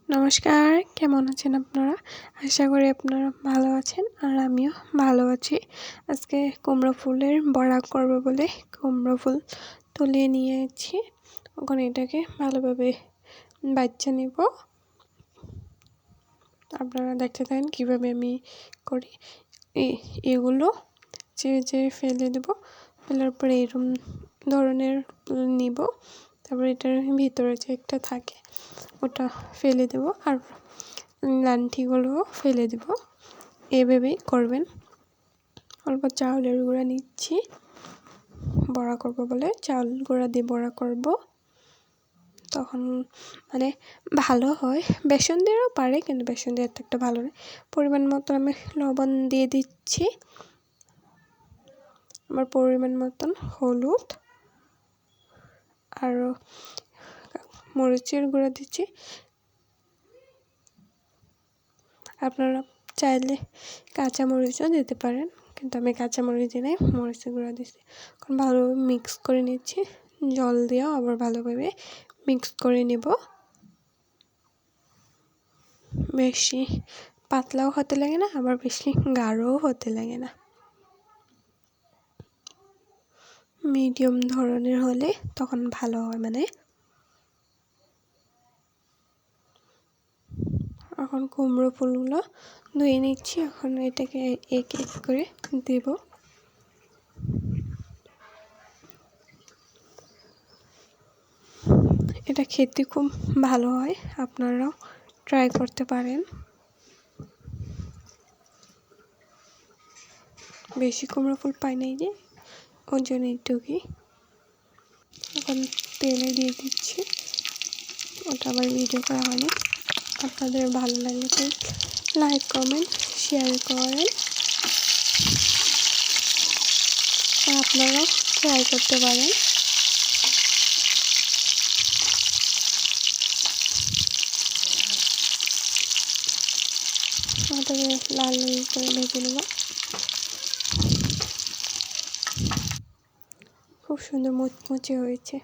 নমস্কার, কেমন আছেন আপনারা? আশা করি আপনারা ভালো আছেন আর আমিও ভালো আছি। আজকে কুমড়ো ফুলের বড়া করব বলে কুমড়ো ফুল তুলে নিয়েছি। এখন এটাকে ভালোভাবে বাচ্চা নিব। আপনারা দেখতে থাকেন কীভাবে আমি করি। এগুলো চেয়ে ফেলে দেব। ফেলার পরে এরকম ধরনের নিব। তারপরে এটার ভিতরে যে একটা থাকে ওটা ফেলে দেব আর লান্ঠিগুলোও ফেলে দেব। এভাবেই করবেন। অল্প চাউলের গুঁড়া নিচ্ছি, বড়া করব বলে চাউল গুঁড়া দিয়ে বড়া করব। তখন মানে ভালো হয়, বেসন দিয়েও পারে, কিন্তু বেসন দিয়ে এত একটা ভালো নয়। পরিমাণ মতো আমি লবণ দিয়ে দিচ্ছি, আমার পরিমাণ মতন হলুদ আর মরিচের গুঁড়া দিচ্ছি। আপনারা চাইলে কাঁচামরিচও দিতে পারেন, কিন্তু আমি কাঁচামরিচ দিই নাই, মরিচের গুঁড়া দিচ্ছি। এখন ভালোভাবে মিক্স করে নিচ্ছি, জল দিয়েও আবার ভালোভাবে মিক্স করে নেব। বেশি পাতলাও হতে লাগে না, আবার বেশি গাঢ়ও হতে লাগে না, মিডিয়াম ধরনের হলে তখন ভালো হয়। এখন কুমড়ো ফুলগুলো ধুয়ে নিচ্ছি। এখন এটাকে এক এক করে দেব। এটা খেতে খুব ভালো হয়, আপনারাও ট্রাই করতে পারেন। বেশি কুমড়ো ফুল পাই নাই যে, ওই জন্য এইটুকুই। এখন তেলে দিয়ে দিচ্ছি, ওটা আবার ভিডিও করা হয়নি। আপনাদের ভালো লাগলে প্লিজ লাইক, কমেন্ট, শেয়ার করেন। আর আপনারাও ট্রাই করতে পারেন। ওটাকে লাল করে ভেজে নেব। খুব সুন্দর মুচমুচে হয়েছে।